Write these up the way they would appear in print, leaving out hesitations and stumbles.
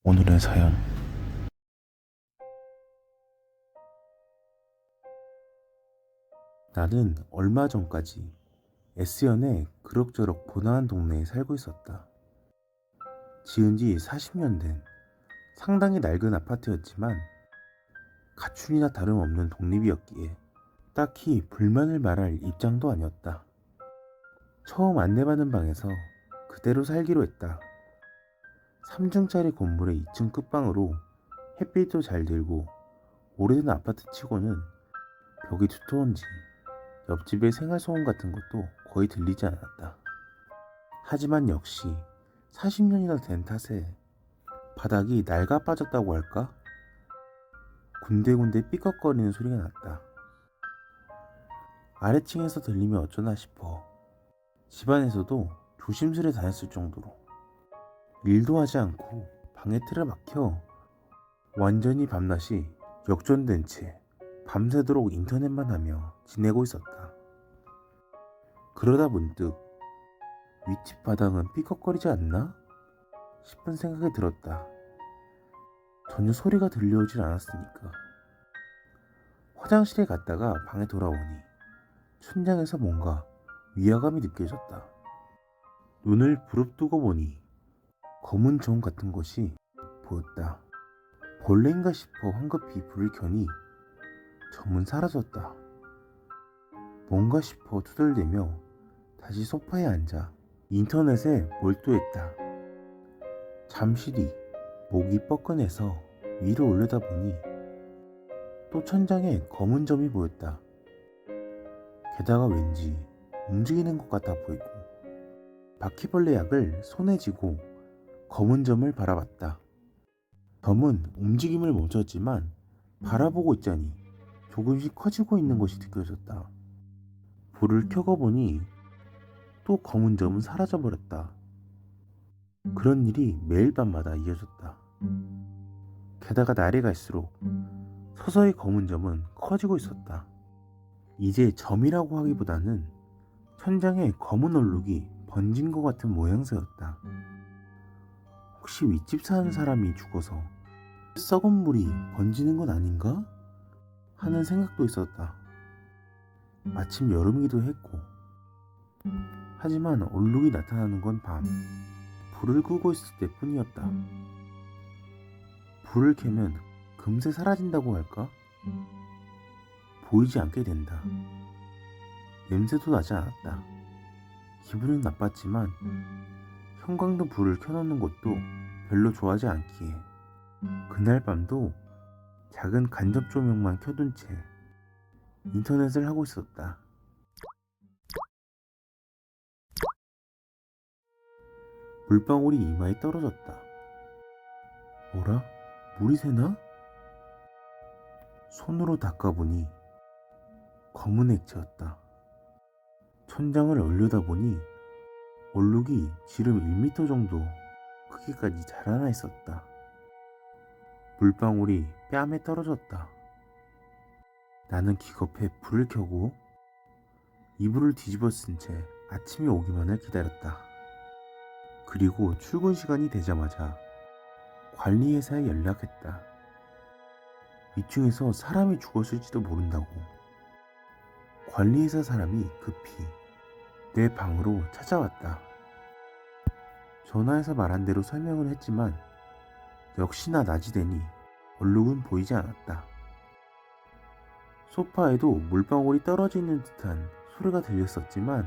오늘의 사연. 나는 얼마 전까지 S현의 그럭저럭 번화한 동네에 살고 있었다. 지은 지 40년 된 상당히 낡은 아파트였지만 가출이나 다름없는 독립이었기에 딱히 불만을 말할 입장도 아니었다. 처음 안내받은 방에서 그대로 살기로 했다. 3층짜리 건물의 2층 끝방으로 햇빛도 잘 들고 오래된 아파트 치고는 벽이 두터운지 옆집의 생활소음 같은 것도 거의 들리지 않았다. 하지만 역시 40년이나 된 탓에 바닥이 낡아 빠졌다고 할까? 군데군데 삐걱거리는 소리가 났다. 아래층에서 들리면 어쩌나 싶어 집안에서도 조심스레 다녔을 정도로 일도 하지 않고 방에 틀어박혀 완전히 밤낮이 역전된 채 밤새도록 인터넷만 하며 지내고 있었다. 그러다 문득 윗집 바닥은 삐걱거리지 않나? 싶은 생각이 들었다. 전혀 소리가 들려오질 않았으니까. 화장실에 갔다가 방에 돌아오니 천장에서 뭔가 위화감이 느껴졌다. 눈을 부릅뜨고 보니 검은 점 같은 것이 보였다. 벌레인가 싶어 황급히 불을 켜니 점은 사라졌다. 뭔가 싶어 투덜대며 다시 소파에 앉아 인터넷에 몰두했다. 잠시 뒤 목이 뻐근해서 위로 올려다보니 또 천장에 검은 점이 보였다. 게다가 왠지 움직이는 것 같아 보이고 바퀴벌레 약을 손에 쥐고 검은 점을 바라봤다. 점은 움직임을 멈췄지만 바라보고 있자니 조금씩 커지고 있는 것이 느껴졌다. 불을 켜고 보니 또 검은 점은 사라져버렸다. 그런 일이 매일 밤마다 이어졌다. 게다가 날이 갈수록 서서히 검은 점은 커지고 있었다. 이제 점이라고 하기보다는 천장에 검은 얼룩이 번진 것 같은 모양새였다. 혹시 윗집 사는 사람이 죽어서 썩은 물이 번지는 건 아닌가? 하는 생각도 있었다. 마침 여름이기도 했고, 하지만 얼룩이 나타나는 건 밤, 불을 끄고 있을 때뿐이었다. 불을 켜면 금세 사라진다고 할까? 보이지 않게 된다. 냄새도 나지 않았다. 기분은 나빴지만 형광등 불을 켜놓는 것도 별로 좋아하지 않기에 그날 밤도 작은 간접 조명만 켜둔 채 인터넷을 하고 있었다. 물방울이 이마에 떨어졌다. 뭐라? 물이 새나? 손으로 닦아보니 검은 액체였다. 천장을 올려다보니 얼룩이 지름 1m 정도 크기까지 자라나 있었다. 물방울이 뺨에 떨어졌다. 나는 기겁해 불을 켜고 이불을 뒤집어 쓴 채 아침이 오기만을 기다렸다. 그리고 출근 시간이 되자마자 관리회사에 연락했다. 위층에서 사람이 죽었을지도 모른다고. 관리회사 사람이 급히 내 방으로 찾아왔다. 전화해서 말한 대로 설명을 했지만 역시나 낮이 되니 얼룩은 보이지 않았다. 소파에도 물방울이 떨어지는 듯한 소리가 들렸었지만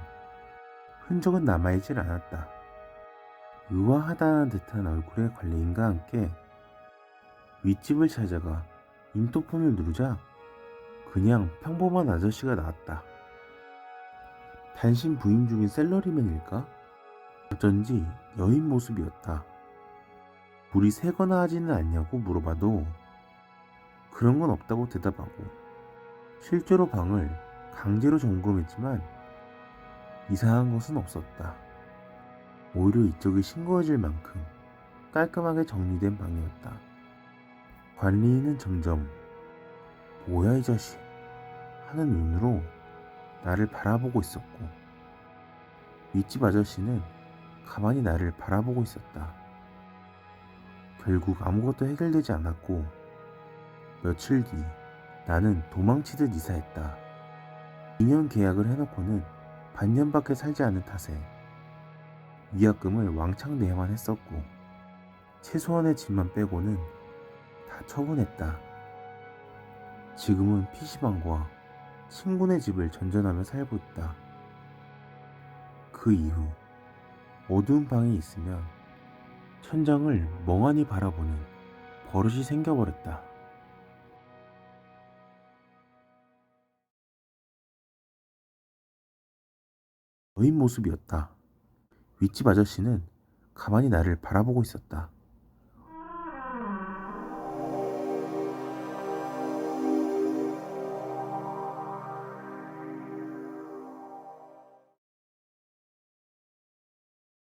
흔적은 남아있질 않았다. 의아하다는 듯한 얼굴의 관리인과 함께 윗집을 찾아가 인터폰을 누르자 그냥 평범한 아저씨가 나왔다. 단신 부임 중인 셀러리맨일까? 어쩐지 여인 모습이었다. 물이 새거나 하지는 않냐고 물어봐도 그런 건 없다고 대답하고 실제로 방을 강제로 점검했지만 이상한 것은 없었다. 오히려 이쪽이 싱거워질 만큼 깔끔하게 정리된 방이었다. 관리인은 점점 뭐야 이 자식 하는 눈으로 나를 바라보고 있었고 윗집 아저씨는 가만히 나를 바라보고 있었다. 결국 아무것도 해결되지 않았고 며칠 뒤 나는 도망치듯 이사했다. 2년 계약을 해놓고는 반년밖에 살지 않은 탓에 위약금을 왕창 내야만 했었고 최소한의 집만 빼고는 다 처분했다. 지금은 PC방과 친구네 집을 전전하며 살고 있다. 그 이후 어두운 방에 있으면 천장을 멍하니 바라보는 버릇이 생겨버렸다. 너인 모습이었다. 윗집 아저씨는 가만히 나를 바라보고 있었다.